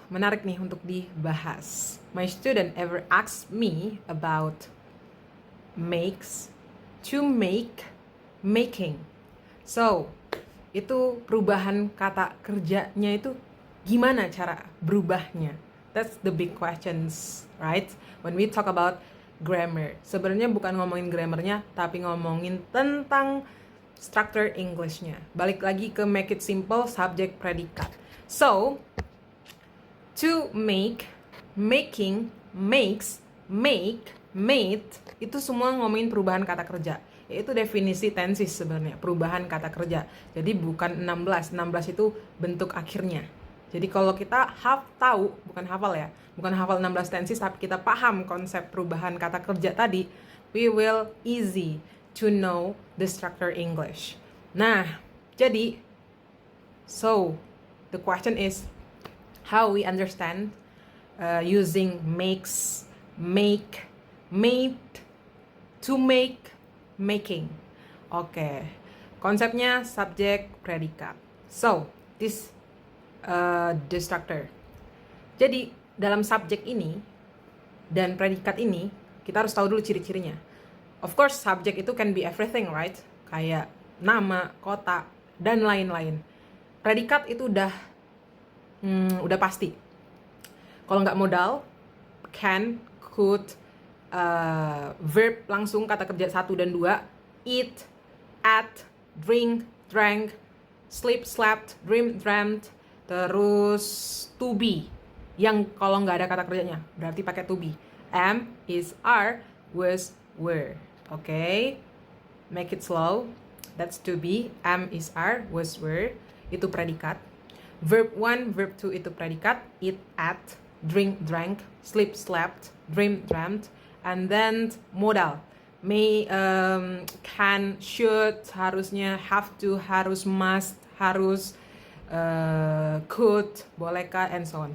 Menarik nih untuk dibahas. My student ever asked me about makes, to make, making. So, itu perubahan kata kerjanya itu gimana cara berubahnya? That's the big questions, right? When we talk about grammar. Sebenarnya bukan ngomongin grammarnya, tapi ngomongin tentang structure English-nya. Balik lagi ke make it simple, subject, predikat. So, to make, making, makes, make, made, itu semua ngomongin perubahan kata kerja. Yaitu definisi tenses sebenarnya, perubahan kata kerja. Jadi bukan 16 itu bentuk akhirnya. Jadi kalau kita bukan hafal 16 tenses, tapi kita paham konsep perubahan kata kerja tadi, we will easy to know the structure English. Nah, jadi, so, the question is, how we understand using makes, make, made, to make, making. Oke. Konsepnya subjek, predikat. So, this the structure. Jadi, dalam subjek ini dan predikat ini, kita harus tahu dulu ciri-cirinya. Of course, subjek itu can be everything, right? Kayak nama, kota, dan lain-lain. Predikat itu udah pasti. Kalau nggak modal, can, could, verb langsung kata kerja 1 dan 2, eat, ate, drink, drank, sleep, slept, dream, dreamt, terus to be. Yang kalau nggak ada kata kerjanya, berarti pakai to be. Am, is, are, was, were. Oke. Make it slow. That's to be. Am, is, are, was, were. Itu predikat. Verb 1, verb 2 itu predikat. Eat, ate, drink, drank, sleep, slept, dream, dreamt. And then modal. May, can, should, harusnya, have to, harus, must, harus, could, bolehkah, and so on.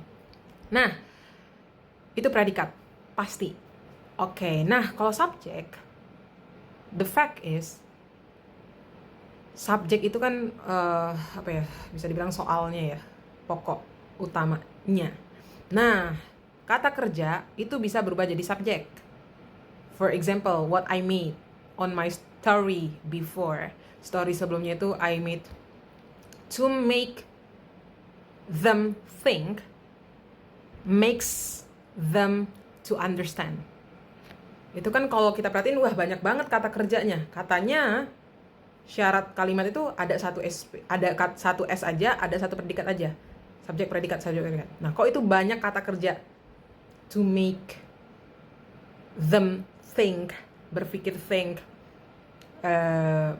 Nah, itu predikat. Pasti. Oke, nah kalau subjek, the fact is, subjek itu kan bisa dibilang soalnya ya, pokok utamanya. Nah, kata kerja itu bisa berubah jadi subjek. For example, what I made on my story before. Story sebelumnya itu I made to make them think, makes them to understand. Itu kan kalau kita perhatiin, banyak banget kata kerjanya. Katanya syarat kalimat itu ada satu S aja, ada satu predikat aja. Subjek, predikat, subjek, predikat. Nah, kok itu banyak kata kerja? To make them think, berpikir think,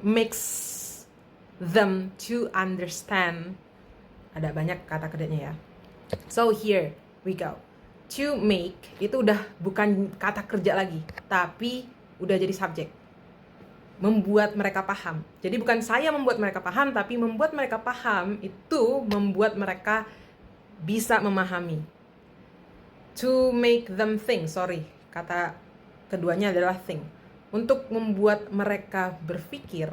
makes them to understand. Ada banyak kata kerjanya ya. So here we go. To make itu udah bukan kata kerja lagi, tapi udah jadi subjek. Membuat mereka paham. Jadi bukan saya membuat mereka paham, tapi membuat mereka paham itu membuat mereka bisa memahami. To make them think, kata keduanya adalah think. Untuk membuat mereka berpikir,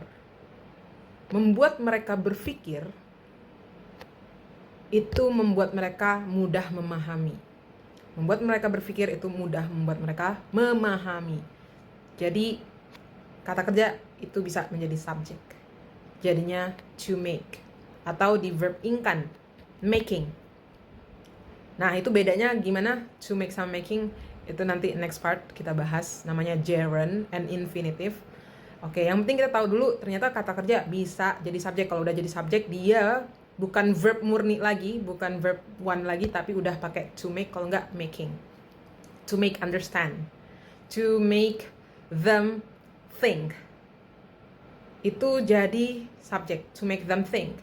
itu membuat mereka mudah memahami. Membuat mereka berpikir itu mudah membuat mereka memahami. Jadi kata kerja itu bisa menjadi subjek. Jadinya to make. Atau di verb ingkan, making. Nah, itu bedanya gimana to make sama making, itu nanti next part kita bahas. Namanya gerund and infinitive. Oke, yang penting kita tahu dulu ternyata kata kerja bisa jadi subjek. Kalau udah jadi subjek, dia bukan verb murni lagi, bukan verb one lagi, tapi udah pakai to make, kalau enggak making. To make understand. To make them think. Itu jadi subjek, to make them think.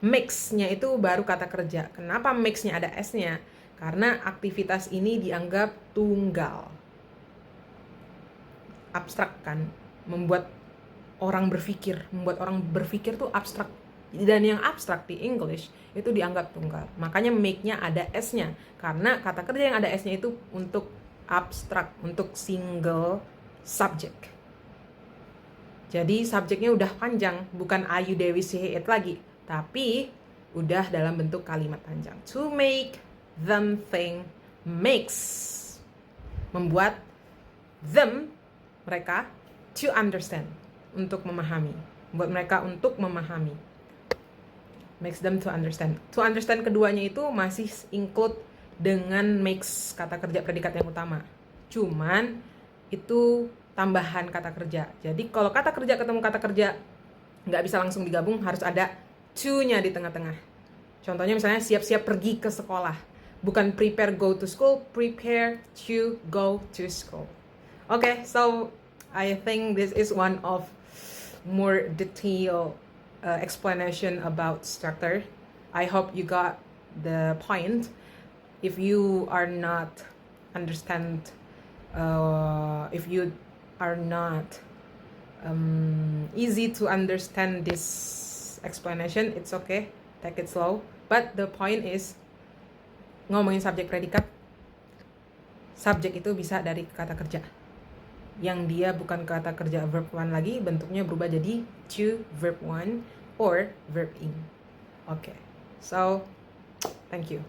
Makes-nya itu baru kata kerja. Kenapa makes-nya ada S-nya? Karena aktivitas ini dianggap tunggal. Abstrak kan? Membuat orang berpikir tuh abstrak. Dan yang abstrak di English itu dianggap tunggal. Makanya make-nya ada S-nya. Karena kata kerja yang ada S-nya itu untuk abstrak, untuk single subject. Jadi subjeknya udah panjang, bukan Ayu Dewi Siheit lagi. Tapi udah dalam bentuk kalimat panjang. To make them think, makes, membuat them, mereka, to understand, untuk memahami, buat mereka untuk memahami, makes them to understand. To understand keduanya itu masih include dengan makes, kata kerja predikat yang utama, cuman itu tambahan kata kerja. Jadi kalau kata kerja ketemu kata kerja nggak bisa langsung digabung, harus ada to-nya di tengah-tengah. Contohnya misalnya siap-siap pergi ke sekolah, bukan prepare go to school, prepare to go to school. Okay, so I think this is one of more detailed explanation about structure. I hope you got the point. If you are not understand, if you are not easy to understand this explanation, it's okay, take it slow. But the point is, ngomongin subjek predikat, subjek itu bisa dari kata kerja yang dia bukan kata kerja verb 1 lagi, bentuknya berubah jadi to verb 1 or verb in. Okay, so thank you.